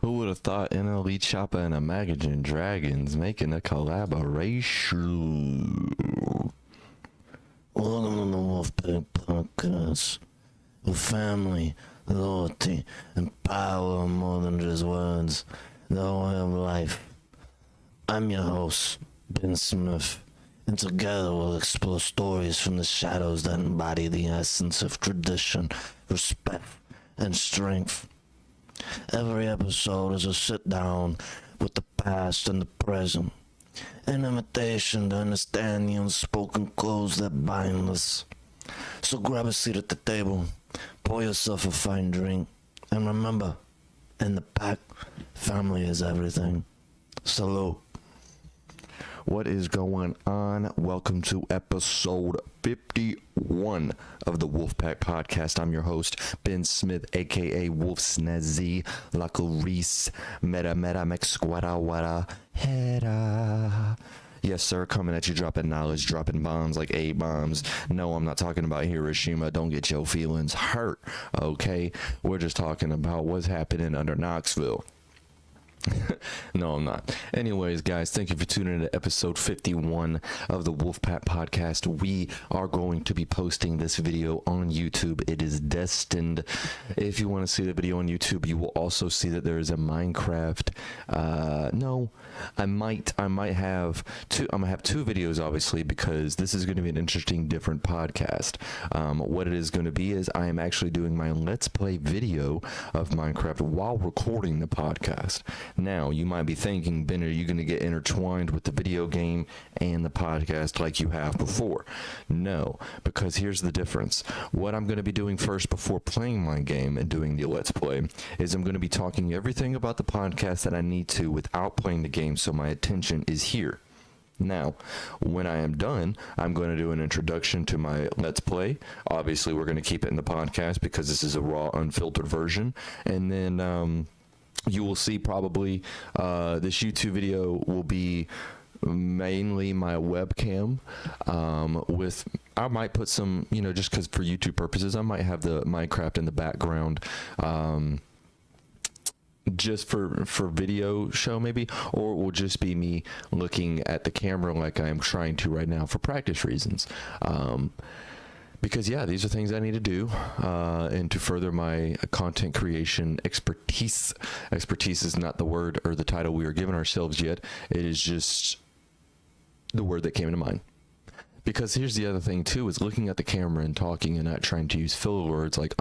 Who would have thought NLE Choppa and Imagine Dragons making a collaboration? Welcome to the Wolfpack Podcast. With family, loyalty, and power are more than just words. The whole way of life. I'm your host, Ben Smith, and together we'll explore stories from the shadows that embody the essence of tradition, respect, and strength. Every episode is a sit down with the past and the present, an invitation to understand the unspoken codes that bind us. So grab a seat at the table, pour yourself a fine drink, and remember, in the pack, family is everything. Salute. What is going on? Welcome to episode 51 of the Wolfpack Podcast. I'm your host, Ben Smith, a.k.a. Wolf Snazzy, La Clarice, Meta Mexquada Wada Hera. Yes, sir, coming at you, dropping knowledge, dropping bombs like A-bombs. No, I'm not talking about Hiroshima. Don't get your feelings hurt, okay? We're just talking about what's happening under Knoxville. No, I'm not. Anyways, guys, thank you for tuning in to episode 51 of the Wolfpack Podcast. We are going to be posting this video on YouTube. It is destined. If you want to see the video on YouTube, you will also see that there is a Minecraft. No, I might have two. I'm gonna have two videos, obviously, because this is going to be an interesting, different podcast. What it is going to be is I am actually doing my Let's Play video of Minecraft while recording the podcast. Now, you might be thinking, Ben, are you going to get intertwined with the video game and the podcast like you have before? No, because here's the difference. What I'm going to be doing first before playing my game and doing the Let's Play is I'm going to be talking everything about the podcast that I need to without playing the game, so my attention is here. Now, when I am done, I'm going to do an introduction to my Let's Play. Obviously, we're going to keep it in the podcast because this is a raw, unfiltered version. And then, you will see probably this YouTube video will be mainly my webcam with I might put some, just because for YouTube purposes, I might have the Minecraft in the background just for video show maybe, or it will just be me looking at the camera like I am trying to right now for practice reasons. Because, yeah, these are things I need to do and to further my content creation expertise. Expertise is not the word or the title we are giving ourselves yet. It is just the word that came to mind. Because here's the other thing, too, is looking at the camera and talking and not trying to use filler words like, is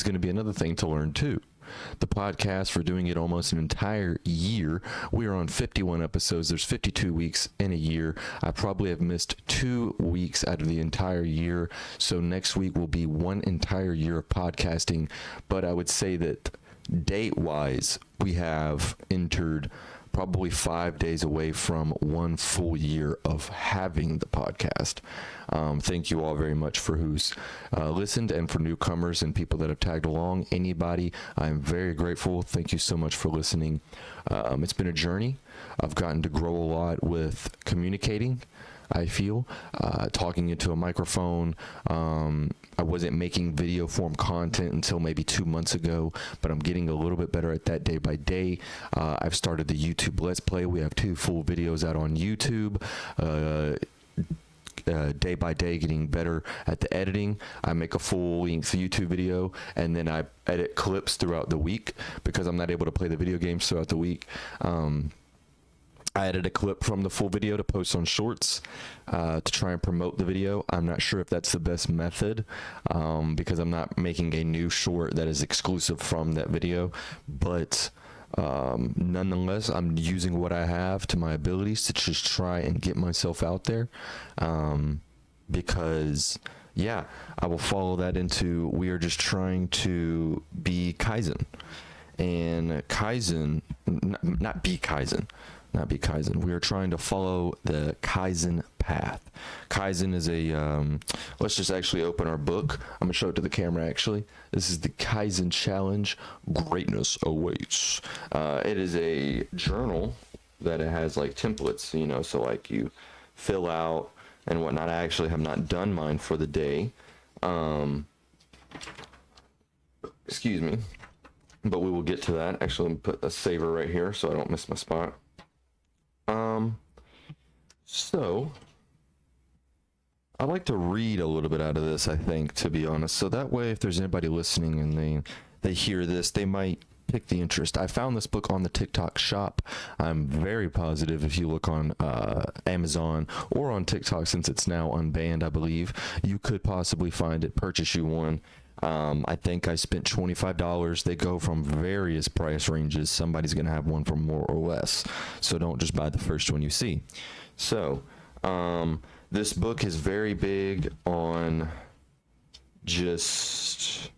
going to be another thing to learn, too. The podcast, for doing it almost an entire year, we are on 51 episodes. There's 52 weeks in a year. I probably have missed 2 weeks out of the entire year, so next week will be one entire year of podcasting. But I would say that date-wise, we have entered probably 5 days away from 1 full year of having the podcast. Thank you all very much for who's listened, and for newcomers and people that have tagged along. Anybody, I'm very grateful. Thank you so much for listening. It's been a journey. I've gotten to grow a lot with communicating, I feel, talking into a microphone. I wasn't making video form content until maybe 2 months ago, but I'm getting a little bit better at that day by day. I've started the YouTube Let's Play. We have 2 full videos out on YouTube. Day by day, getting better at the editing. I make a full-length YouTube video, and then I edit clips throughout the week because I'm not able to play the video games throughout the week. I added a clip from the full video to post on Shorts to try and promote the video. I'm not sure if that's the best method because I'm not making a new short that is exclusive from that video, but nonetheless, I'm using what I have to my abilities to just try and get myself out there because, yeah, I will follow that into we are just trying to be KAIZEN. And KAIZEN, not be KAIZEN. We are trying to follow the KAIZEN path. KAIZEN is a, let's just actually open our book. I'm going to show it to the camera, actually. This is the KAIZEN Challenge. Greatness awaits. It is a journal that it has, like, templates, so, like, you fill out and whatnot. I actually have not done mine for the day. Excuse me. but we will get to that. Actually, let me put a saver right here so I don't miss my spot. So I like to read a little bit out of this, I think, to be honest. So that way, if there's anybody listening and they hear this, they might pick the interest. I found this book on the TikTok shop. I'm very positive if you look on Amazon or on TikTok, since it's now unbanned, I believe, you could possibly find it, purchase you one. I think I spent $25. They go from various price ranges. Somebody's going to have one for more or less. So don't just buy the first one you see. So, this book is very big on just,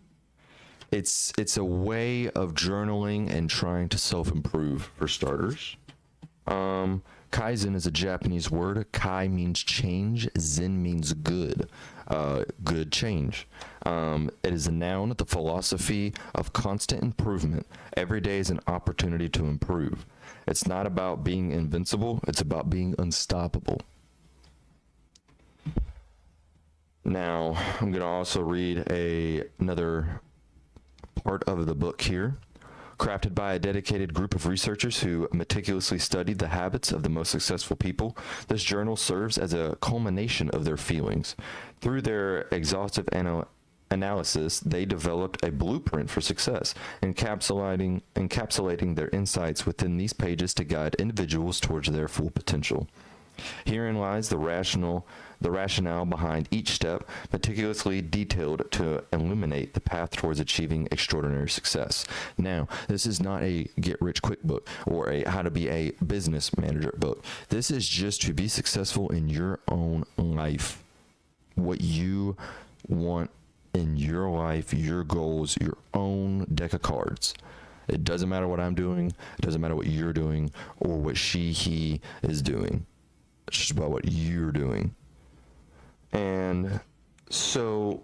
it's a way of journaling and trying to self-improve, for starters. Kaizen is a Japanese word. Kai means change. Zen means good. Good change. It is a noun, the philosophy of constant improvement. Every day is an opportunity to improve. It's not about being invincible. It's about being unstoppable. Now, I'm going to also read another part of the book here. Crafted by a dedicated group of researchers who meticulously studied the habits of the most successful people, this journal serves as a culmination of their feelings. Through their exhaustive analysis, they developed a blueprint for success, encapsulating their insights within these pages to guide individuals towards their full potential. Herein lies the rationale behind each step, meticulously detailed to illuminate the path towards achieving extraordinary success. Now, this is not a get-rich-quick book or a how to be a business manager book. This is just to be successful in your own life. What you want in your life, your goals, your own deck of cards. It doesn't matter what I'm doing. It doesn't matter what you're doing or what he is doing. It's just about what you're doing. And so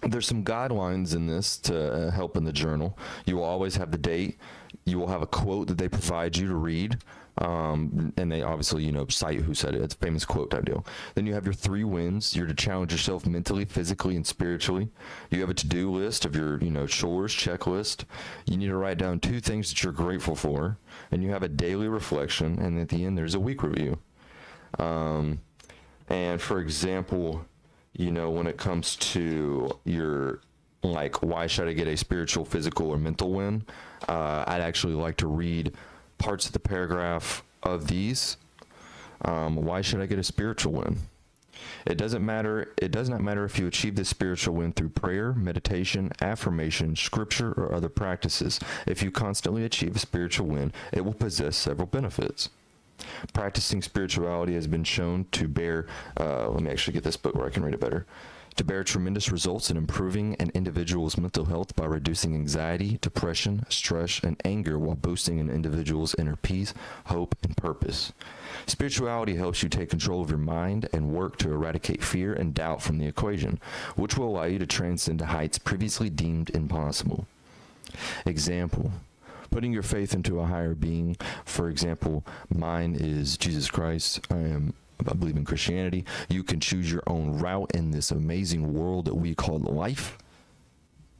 there's some guidelines in this to help in the journal. You will always have the date. You will have a quote that they provide you to read. And they obviously, cite who said it. It's a famous quote type deal. Then you have your 3 wins. You're to challenge yourself mentally, physically, and spiritually. You have a to-do list of your, chores, checklist. You need to write down 2 things that you're grateful for. And you have a daily reflection. And at the end, there's a week review. And for example, when it comes to your, why should I get a spiritual, physical, or mental win? I'd actually like to read parts of the paragraph of these. Why should I get a spiritual win? It does not matter if you achieve this spiritual win through prayer, meditation, affirmation, scripture, or other practices. If you constantly achieve a spiritual win, it will possess several benefits. Practicing spirituality has been shown to bear, let me actually get this book where I can read it better, to bear tremendous results in improving an individual's mental health by reducing anxiety, depression, stress, and anger while boosting an individual's inner peace, hope, and purpose. Spirituality helps you take control of your mind and work to eradicate fear and doubt from the equation, which will allow you to transcend to heights previously deemed impossible. Example. Putting your faith into a higher being. For example, mine is Jesus Christ. I believe in Christianity. You can choose your own route in this amazing world that we call life.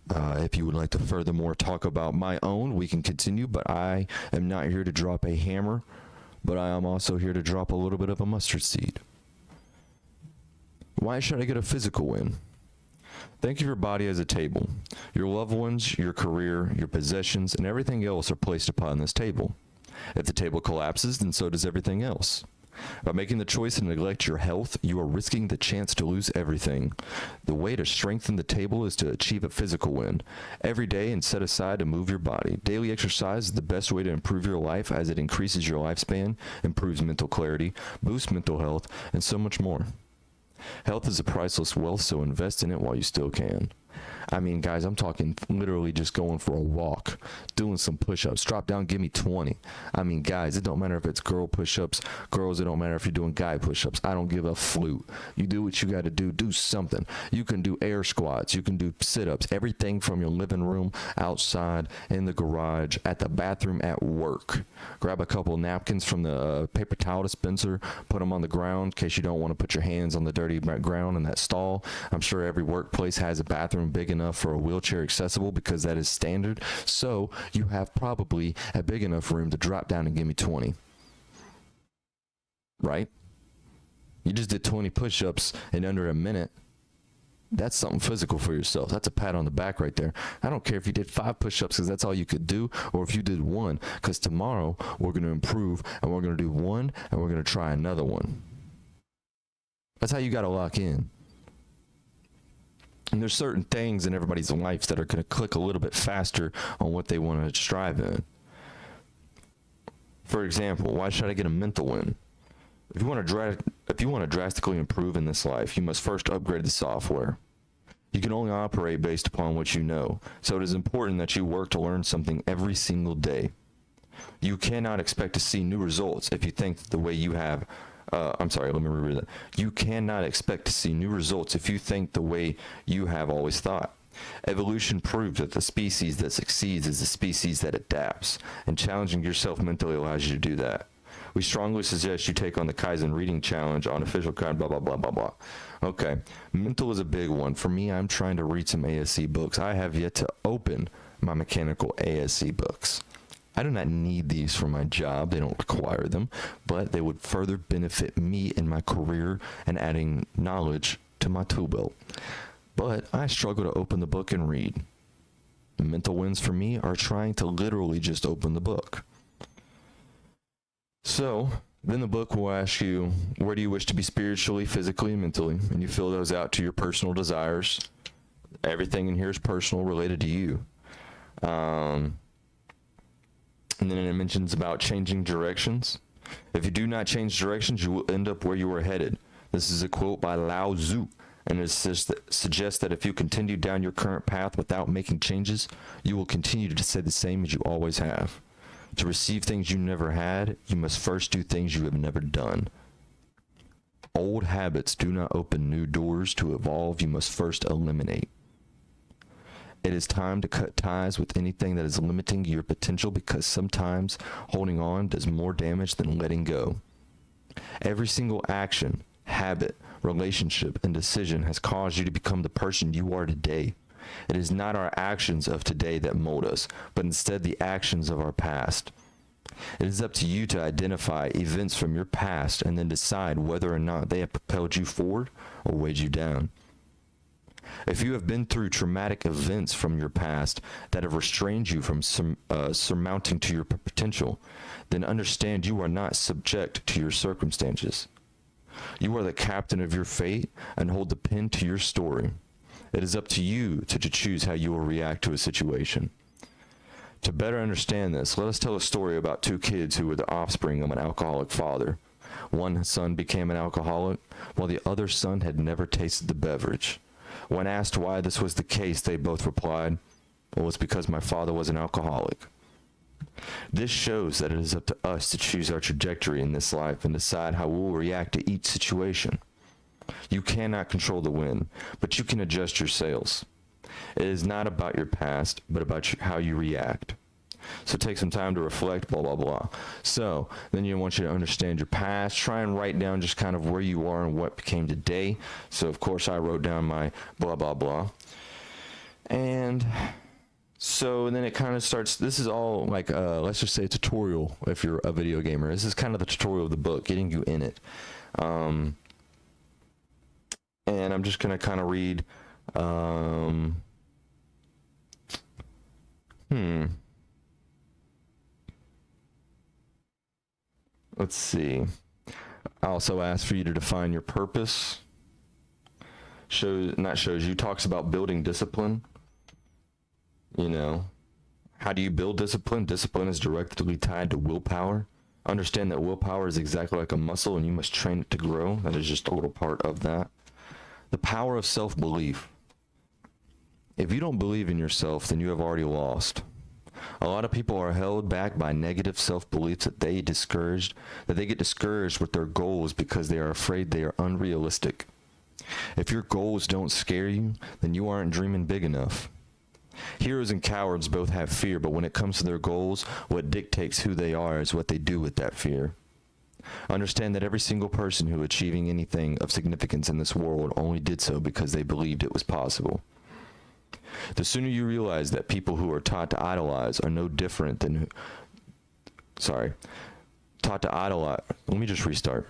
If you would like to furthermore talk about my own, we can continue, but I am not here to drop a hammer, but I am also here to drop a little bit of a mustard seed. Why should I get a physical win? Think of your body as a table. Your loved ones, your career, your possessions, and everything else are placed upon this table. If the table collapses, then so does everything else. By making the choice to neglect your health, you are risking the chance to lose everything. The way to strengthen the table is to achieve a physical win every day and set aside to move your body. Daily exercise is the best way to improve your life as it increases your lifespan, improves mental clarity, boosts mental health, and so much more. Health is a priceless wealth, so invest in it while you still can. I mean, guys, I'm talking literally just going for a walk, doing some push-ups. Drop down, give me 20. I mean, guys, it don't matter if it's girl push-ups. Girls, it don't matter if you're doing guy push-ups. I don't give a flute. You do what you got to do. Do something. You can do air squats. You can do sit-ups. Everything from your living room, outside, in the garage, at the bathroom, at work. Grab a couple napkins from the paper towel dispenser. Put them on the ground in case you don't want to put your hands on the dirty ground in that stall. I'm sure every workplace has a bathroom big enough enough for a wheelchair accessible because that is standard. So you have probably a big enough room to drop down and give me 20. Right? You just did 20 push-ups in under a minute. That's something physical for yourself. That's a pat on the back right there. I don't care if you did 5 push-ups because that's all you could do, or if you did 1, because tomorrow we're going to improve and we're going to do 1 and we're going to try another one. That's how you got to lock in. And there's certain things in everybody's lives that are going to click a little bit faster on what they want to strive in. For example, why should I get a mental win? If you want to drastically improve in this life, you must first upgrade the software. You can only operate based upon what you know, so it is important that you work to learn something every single day. You cannot expect to see new results if you think the way you have. Let me reread that. You cannot expect to see new results if you think the way you have always thought. Evolution proves that the species that succeeds is the species that adapts, and challenging yourself mentally allows you to do that. We strongly suggest you take on the KAIZEN reading challenge on official kind, blah, blah, blah, blah, blah. Okay, mental is a big one. For me, I'm trying to read some ASC books. I have yet to open my mechanical ASC books. I do not need these for my job. They don't require them, but they would further benefit me in my career and adding knowledge to my tool belt. But I struggle to open the book and read. Mental wins for me are trying to literally just open the book. So, then the book will ask you, where do you wish to be spiritually, physically, and mentally? And you fill those out to your personal desires. Everything in here is personal, related to you. And then it mentions about changing directions. If you do not change directions, you will end up where you were headed. This is a quote by Lao Tzu, and it suggests that if you continue down your current path without making changes, you will continue to stay the same as you always have. To receive things you never had, you must first do things you have never done. Old habits do not open new doors. To evolve, you must first eliminate. It is time to cut ties with anything that is limiting your potential, because sometimes holding on does more damage than letting go. Every single action, habit, relationship, and decision has caused you to become the person you are today. It is not our actions of today that mold us, but instead the actions of our past. It is up to you to identify events from your past and then decide whether or not they have propelled you forward or weighed you down. If you have been through traumatic events from your past that have restrained you from surmounting to your potential, then understand you are not subject to your circumstances. You are the captain of your fate and hold the pen to your story. It is up to you to choose how you will react to a situation. To better understand this, let us tell a story about 2 kids who were the offspring of an alcoholic father. One son became an alcoholic, while the other son had never tasted the beverage. When asked why this was the case, they both replied, "Well, it's because my father was an alcoholic." This shows that it is up to us to choose our trajectory in this life and decide how we will react to each situation. You cannot control the wind, but you can adjust your sails. It is not about your past, but about how you react. So take some time to reflect, blah, blah, blah. So then I want you to understand your past. Try and write down just kind of where you are and what became today. So, of course, I wrote down my blah, blah, blah. And so then it kind of starts, this is all like, let's just say a tutorial if you're a video gamer. This is kind of the tutorial of the book, getting you in it. And I'm just going to kind of read, let's see. I also asked for you to define your purpose. Talks about building discipline. You know, how do you build discipline? Discipline is directly tied to willpower. Understand that willpower is exactly like a muscle and you must train it to grow. That is just a little part of that. The power of self-belief. If you don't believe in yourself, then you have already lost. A lot of people are held back by negative self-beliefs that they get discouraged with their goals because they are afraid they are unrealistic. If your goals don't scare you, then you aren't dreaming big enough. Heroes and cowards both have fear, but when it comes to their goals, what dictates who they are is what they do with that fear. Understand that every single person who achieving anything of significance in this world only did so because they believed it was possible. The sooner you realize that people who are taught to idolize are no different than, taught to idolize, let me just restart.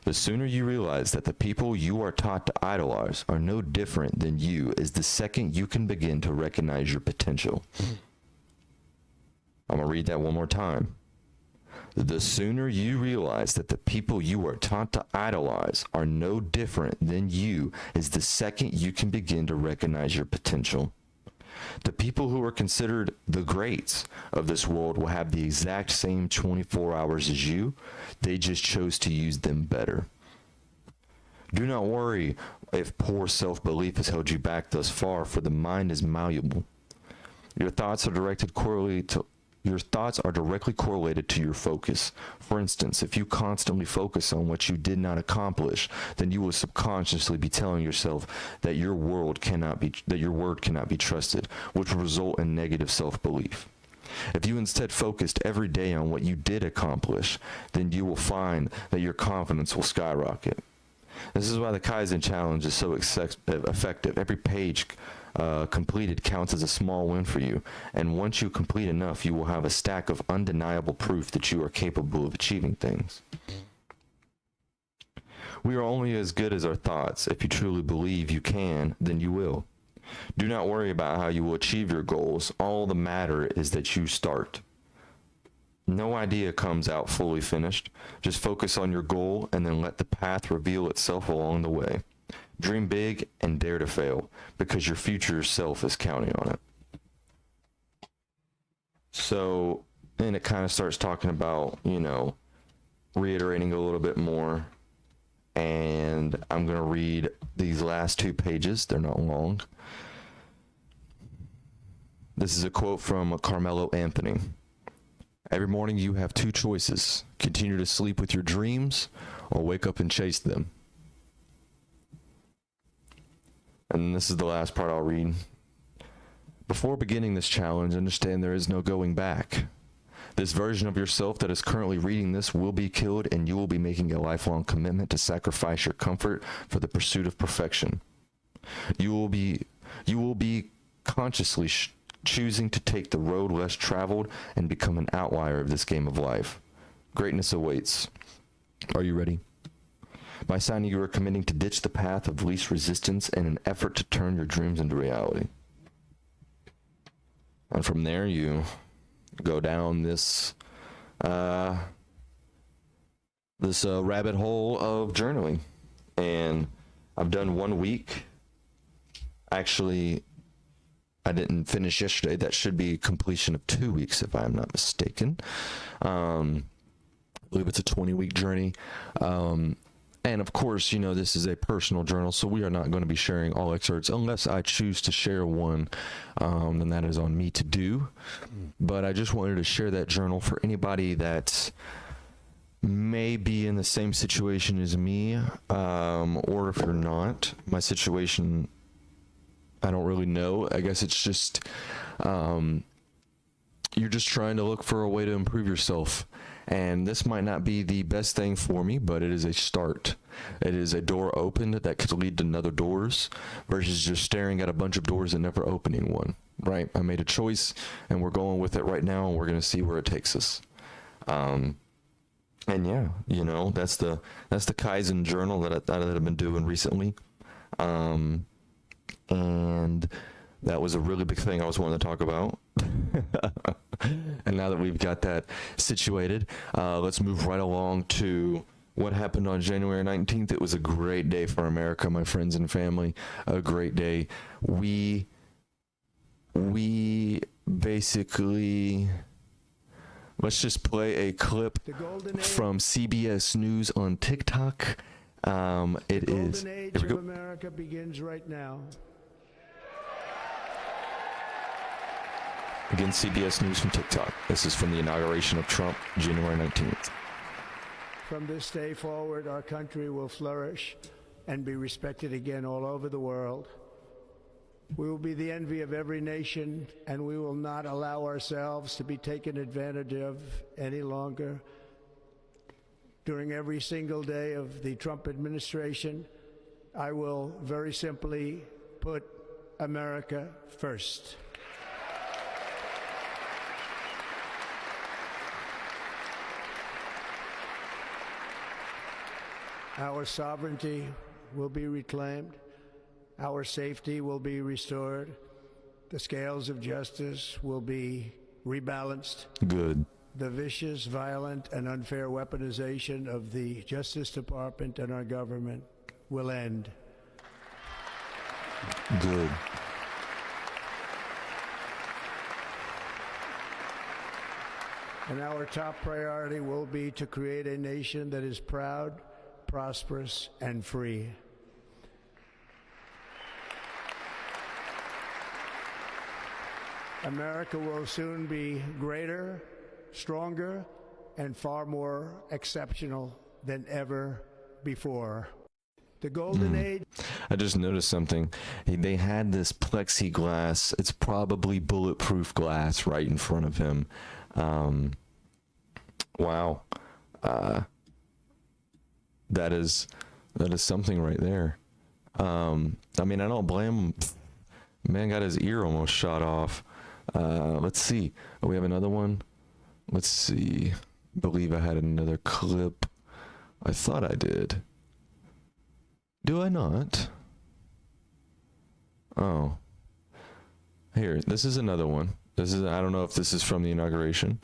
The sooner you realize that the people you are taught to idolize are no different than you is the second you can begin to recognize your potential. I'm going to read that one more time. The sooner you realize that the people you are taught to idolize are no different than you is the second you can begin to recognize your potential. The people who are considered the greats of this world will have the exact same 24 hours as you. They just chose to use them better. Do not worry if poor self-belief has held you back thus far, for the mind is malleable. Your thoughts are directly correlated to your focus. For instance, if you constantly focus on what you did not accomplish, then you will subconsciously be telling yourself that your word cannot be trusted, which will result in negative self-belief. If you instead focused every day on what you did accomplish, then you will find that your confidence will skyrocket. This is why the KAIZEN challenge is so effective. Every page completed counts as a small win for you, and once you complete enough, you will have a stack of undeniable proof that you are capable of achieving things. We are only as good as our thoughts. If you truly believe you can, then you will. Do not worry about how you will achieve your goals. All the matter is that you start. No idea comes out fully finished. Just focus on your goal and then let the path reveal itself along the way. Dream big and dare to fail, because your future self is counting on it. So, and it kind of starts talking about, reiterating a little bit more. And I'm going to read these last 2 pages. They're not long. This is a quote from Carmelo Anthony. Every morning you have 2 choices: continue to sleep with your dreams or wake up and chase them. And this is the last part I'll read. Before beginning this challenge, understand there is no going back. This version of yourself that is currently reading this will be killed, and you will be making a lifelong commitment to sacrifice your comfort for the pursuit of perfection. You will be consciously choosing to take the road less traveled and become an outlier of this game of life. Greatness awaits. Are you ready? By signing, you are committing to ditch the path of least resistance in an effort to turn your dreams into reality. And from there, you go down this rabbit hole of journaling. And I've done 1 week. Actually, I didn't finish yesterday. That should be completion of 2 weeks, if I'm not mistaken. I believe it's a 20-week journey. And of course, this is a personal journal, so we are not going to be sharing all excerpts unless I choose to share one, then that is on me to do. But I just wanted to share that journal for anybody that may be in the same situation as me, or if you're not. My situation, I don't really know. I guess it's just, you're just trying to look for a way to improve yourself. And this might not be the best thing for me, but it is a start. It is a door opened that could lead to other doors versus just staring at a bunch of doors and never opening one, right? I made a choice and we're going with it right now, and we're going to see where it takes us. And yeah, that's the KAIZEN journal that I've been doing recently. And that was a really big thing I was wanting to talk about. And now that we've got that situated, let's move right along to what happened on January 19th. It was a great day for America, my friends and family. A great day. We basically, let's just play a clip from CBS News on TikTok. It is. The golden age of America begins right now. Again, CBS News from TikTok. This is from the inauguration of Trump, January 19th. From this day forward, our country will flourish and be respected again all over the world. We will be the envy of every nation, and we will not allow ourselves to be taken advantage of any longer. During every single day of the Trump administration, I will very simply put America first. Our sovereignty will be reclaimed. Our safety will be restored. The scales of justice will be rebalanced. Good. The vicious, violent, and unfair weaponization of the Justice Department and our government will end. Good. And our top priority will be to create a nation that is proud, prosperous, and free. America will soon be greater, stronger, and far more exceptional than ever before. The golden age. I just noticed something. They had this plexiglass. It's probably bulletproof glass right in front of him. Wow. That is something right there. I mean, I don't blame him. Man got his ear almost shot off. Let's see. Oh, we have another one. Let's see. I believe I had another clip. I thought I did. Do I not? Oh. Here, this is another one. I don't know if this is from the inauguration.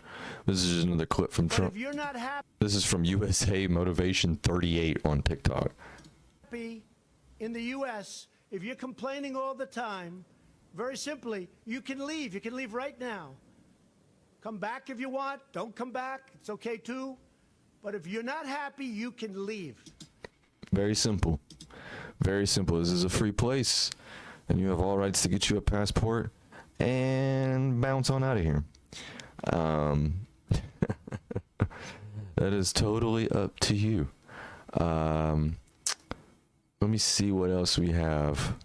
This is just another clip from Trump. If you're not This is from USA Motivation 38 on TikTok. happy in the U.S., if you're complaining all the time, very simply, you can leave. You can leave right now. Come back if you want. Don't come back. It's okay too. But if you're not happy, you can leave. Very simple. Very simple. This is a free place, and you have all rights to get you a passport and bounce on out of here. That is totally up to you. Let me see what else we have.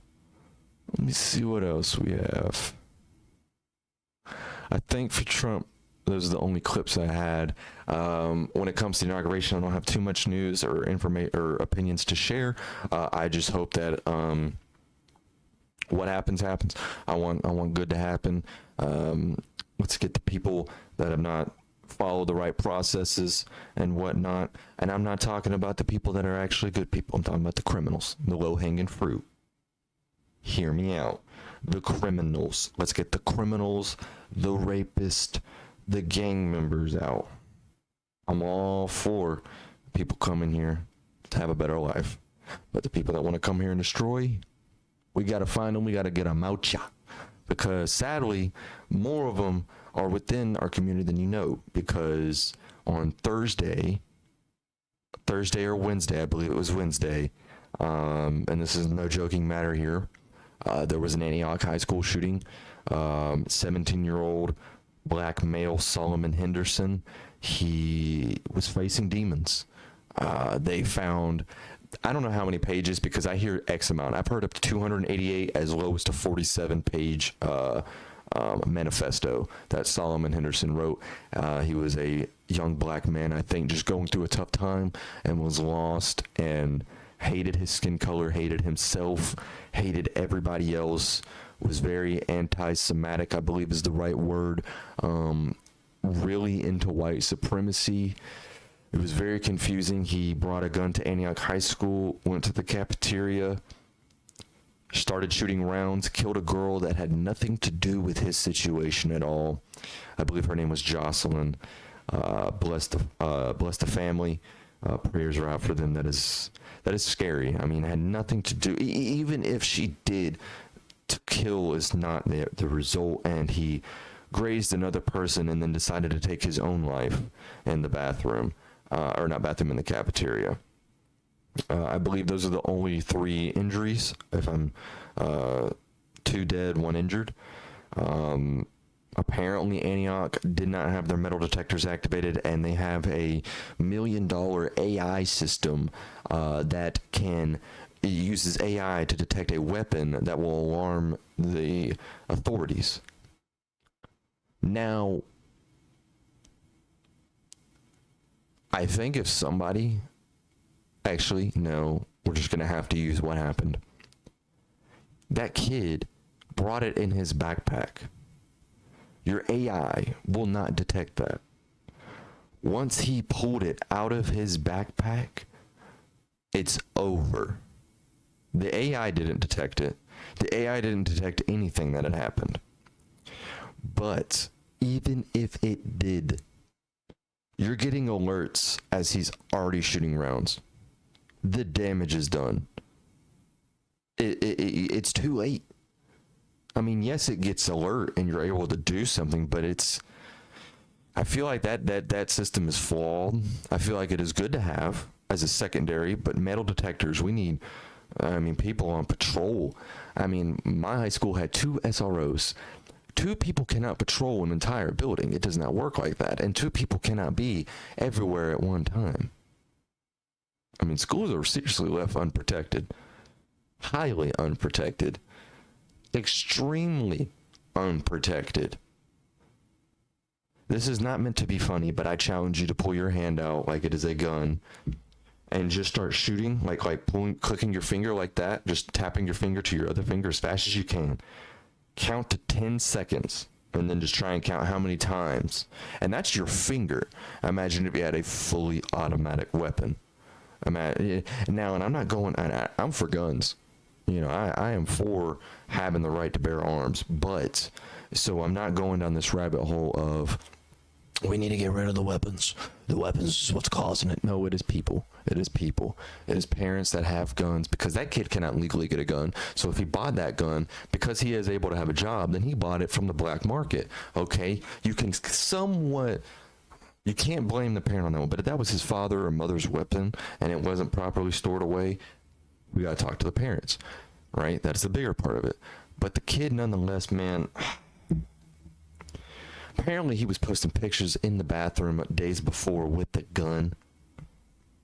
I think for Trump, those are the only clips I had. When it comes to the inauguration, I don't have too much news or information or opinions to share. I just hope that what happens. I want good to happen. Let's get the people that have not followed the right processes and whatnot. And I'm not talking about the people that are actually good people. I'm talking about the criminals, the low-hanging fruit. Hear me out. The criminals. Let's get the criminals, the rapists, the gang members out. I'm all for people coming here to have a better life. But the people that want to come here and destroy, we got to find them. We got to get them out, ya. Because sadly, more of them are within our community than you know. Because on Thursday or Wednesday, I believe it was Wednesday, and this is no joking matter here, there was an Antioch High School shooting. 17-year-old black male Solomon Henderson, he was facing demons. They found, I don't know how many pages because I hear X amount. I've heard up to 288 as low as to 47-page manifesto that Solomon Henderson wrote. He was a young black man, I think, just going through a tough time and was lost and hated his skin color, hated himself, hated everybody else, was very anti-Semitic, I believe is the right word, really into white supremacy. It was very confusing. He brought a gun to Antioch High School, went to the cafeteria, started shooting rounds, killed a girl that had nothing to do with his situation at all. I believe her name was Jocelyn. Bless the family. Prayers are out for them. That is scary. I mean, it had nothing to do. Even if she did, to kill is not the result. And he grazed another person and then decided to take his own life in the bathroom, or not bathroom, in the cafeteria. I believe those are the only 3 injuries. If I'm 2 dead, 1 injured. Apparently Antioch did not have their metal detectors activated, and they have a $1 million AI system that uses AI to detect a weapon that will alarm the authorities. Now, I think if somebody, actually, no, we're just going to have to use what happened. That kid brought it in his backpack. Your AI will not detect that. Once he pulled it out of his backpack, it's over. The AI didn't detect it. The AI didn't detect anything that had happened. But even if it did, you're getting alerts as he's already shooting rounds. The damage is done. It's too late. I mean, yes, it gets alert and you're able to do something, but I feel like that system is flawed. I feel like it is good to have as a secondary, but metal detectors, we need, people on patrol. My high school had 2 SROs. 2 people cannot patrol an entire building. It does not work like that. And 2 people cannot be everywhere at one time. Schools are seriously left unprotected. Highly unprotected. Extremely unprotected. This is not meant to be funny, but I challenge you to pull your hand out like it is a gun and just start shooting, like clicking your finger like that, just tapping your finger to your other finger as fast as you can. Count to 10 seconds, and then just try and count how many times. And that's your finger. Imagine if you had a fully automatic weapon. Now, and I'm not going, I'm for guns. I am for having the right to bear arms, but so I'm not going down this rabbit hole of We need to get rid of the weapons. The weapons is what's causing it. no, it is people. It is people. It is parents that have guns because that kid cannot legally get a gun. So if he bought that gun because he is able to have a job, then he bought it from the black market. Okay, you can somewhat. You can't blame the parent on that one, but if that was his father or mother's weapon and it wasn't properly stored away, we got to talk to the parents, right? That's the bigger part of it. But the kid, nonetheless, man, apparently he was posting pictures in the bathroom days before with the gun.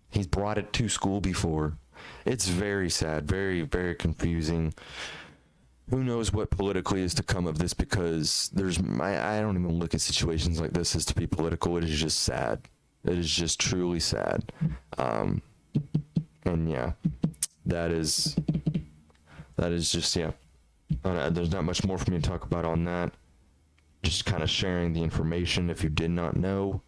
He's brought it to school before. It's very sad, very, very confusing. Who knows what politically is to come of this, because I don't even look at situations like this as to be political. It is just sad. It is just truly sad. And yeah, that is just, yeah. There's not much more for me to talk about on that. Just kind of sharing the information if you did not know.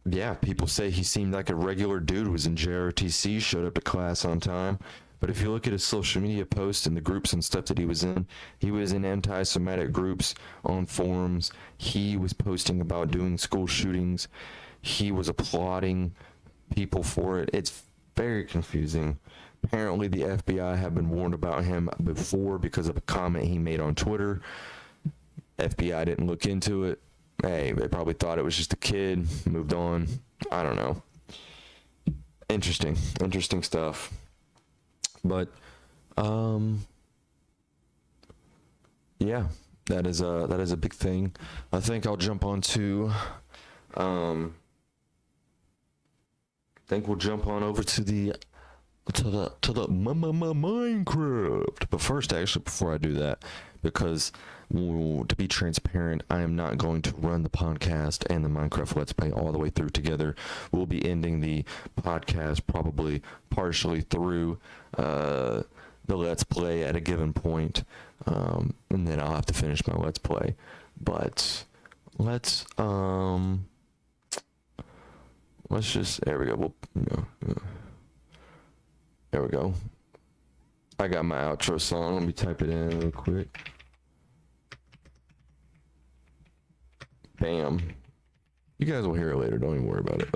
Yeah, people say he seemed like a regular dude, was in JRTC, showed up to class on time. But if you look at his social media posts and the groups and stuff that he was in anti-Semitic groups on forums. He was posting about doing school shootings. He was applauding people for it. It's very confusing. Apparently, the FBI have been warned about him before because of a comment he made on Twitter. FBI didn't look into it. Hey, they probably thought it was just a kid, moved on. I don't know. Interesting stuff. But, yeah, that is a big thing. I think I'll jump on to, we'll jump on over to the Minecraft. But first, actually, before I do that, because to be transparent, I am not going to run the podcast and the Minecraft Let's Play all the way through together. We'll be ending the podcast probably partially through the Let's Play at a given point, and then I'll have to finish my Let's Play. But let's just, there we go. There we go. I got my outro song. Let me type it in real quick. Bam. You guys will hear it later. Don't even worry about it.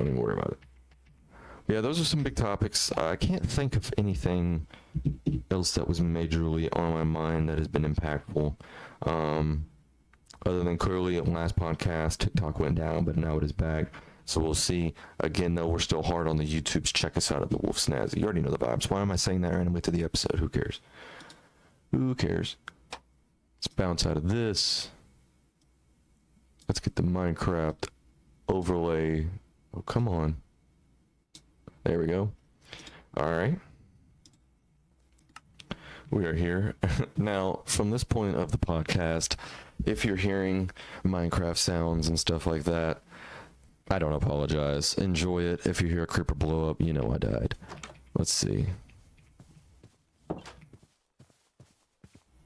Yeah, those are some big topics. I can't think of anything else that was majorly on my mind that has been impactful. Other than clearly at last podcast, TikTok went down, but now it is back. So we'll see. Again, though, we're still hard on the YouTubes. Check us out at the Wolf Snazzy. You already know the vibes. Why am I saying that randomly to the episode? Who cares? Let's bounce out of this. Let's get the Minecraft overlay. Oh, come on. There we go. All right. We are here. Now, from this point of the podcast, if you're hearing Minecraft sounds and stuff like that, I don't apologize. Enjoy it. If you hear a creeper blow up, you know I died. Let's see.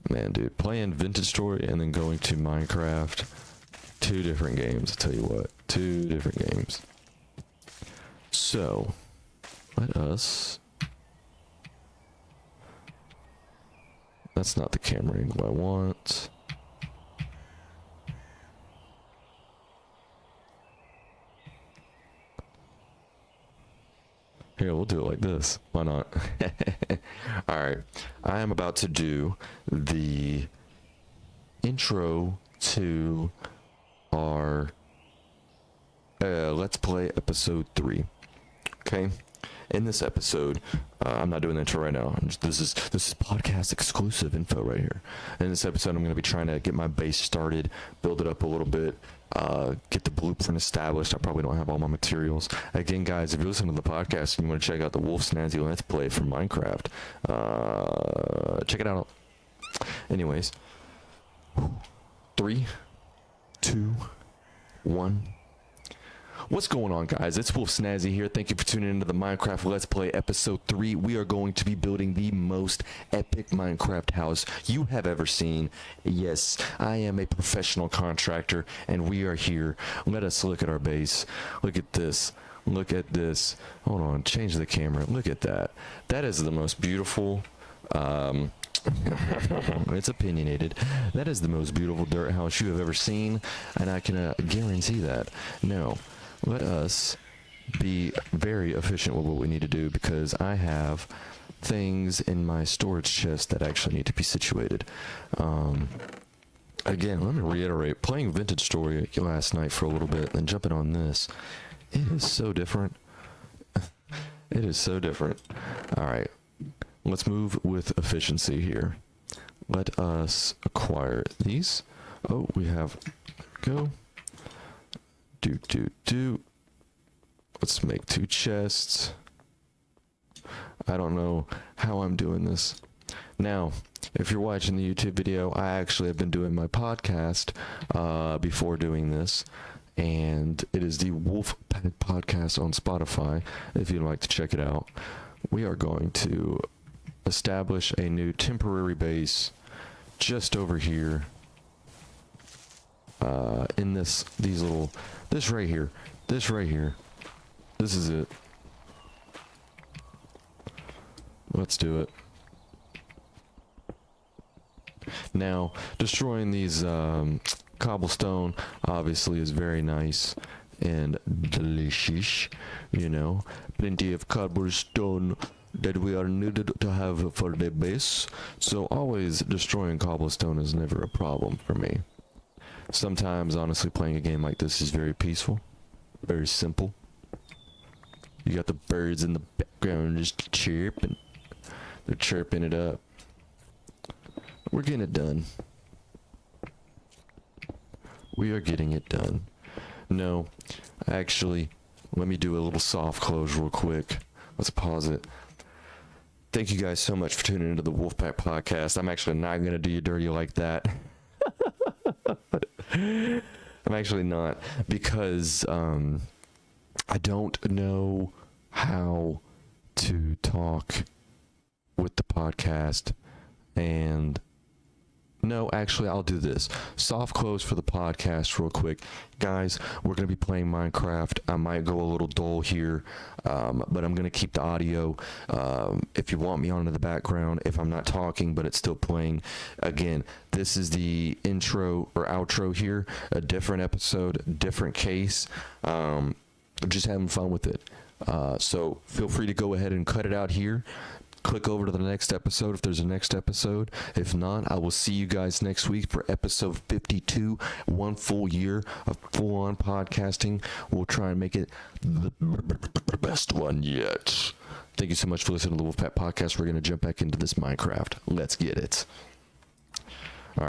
Man, dude, playing Vintage Story and then going to Minecraft, 2 different games, I'll tell you what, 2 different games. So, let us... That's not the camera angle I want. Here, we'll do it like this. Why not? Alright. I am about to do the intro to our Let's Play episode 3. Okay? In this episode, I'm not doing the intro right now. This is podcast exclusive info right here. In this episode, I'm going to be trying to get my base started, build it up a little bit, get the blueprint established. I probably don't have all my materials. Again, guys, if you're listening to the podcast and you want to check out the Wolf Snazzy Let's Play from Minecraft, check it out. Anyways, 3, 2, 1. What's going on, guys? It's Wolf Snazzy here. Thank you for tuning into the Minecraft Let's Play episode 3. We are going to be building the most epic Minecraft house you have ever seen. Yes, I am a professional contractor, and we are here. Let us look at our base. Look at this. Look at this. Hold on. Change the camera. Look at that. That is the most beautiful... it's opinionated. That is the most beautiful dirt house you have ever seen, and I can guarantee that. Now, let us be very efficient with what we need to do, because I have things in my storage chest that actually need to be situated. Again, let me reiterate, playing Vintage Story last night for a little bit and jumping on this, it is so different. It is so different. Alright, let's move with efficiency here. Let us acquire these. Oh, we have... Go. Let's make 2 chests. I don't know how I'm doing this. Now, if you're watching the YouTube video, I actually have been doing my podcast before doing this, and it is the Wolf Podcast on Spotify, if you'd like to check it out. We are going to establish a new temporary base just over here in this right here. This is it. Let's do it. Now, destroying these cobblestone obviously is very nice and delicious, you know. Plenty of cobblestone that we are needed to have for the base. So always destroying cobblestone is never a problem for me. Sometimes, honestly, playing a game like this is very peaceful, very simple. You got the birds in the background just chirping. They're chirping it up. We're getting it done. We are getting it done. No, actually, let me do a little soft close real quick. Let's pause it. Thank you guys so much for tuning into the Wolfpack Podcast. I'm actually not going to do you dirty like that. I'm actually not, because I don't know how to talk with the podcast. And no, actually, I'll do this. Soft close for the podcast real quick. Guys, we're going to be playing Minecraft. I might go a little dull here, but I'm going to keep the audio. If you want me on in the background, if I'm not talking, but it's still playing. Again, this is the intro or outro here. A different episode, different case. Just having fun with it. So feel free to go ahead and cut it out here. Click over to the next episode if there's a next episode. If not, I will see you guys next week for episode 52. 1 full year of full-on podcasting. We'll try and make it the best one yet. Thank you so much for listening to the Wolfpack Podcast. We're going to jump back into this Minecraft. Let's get it.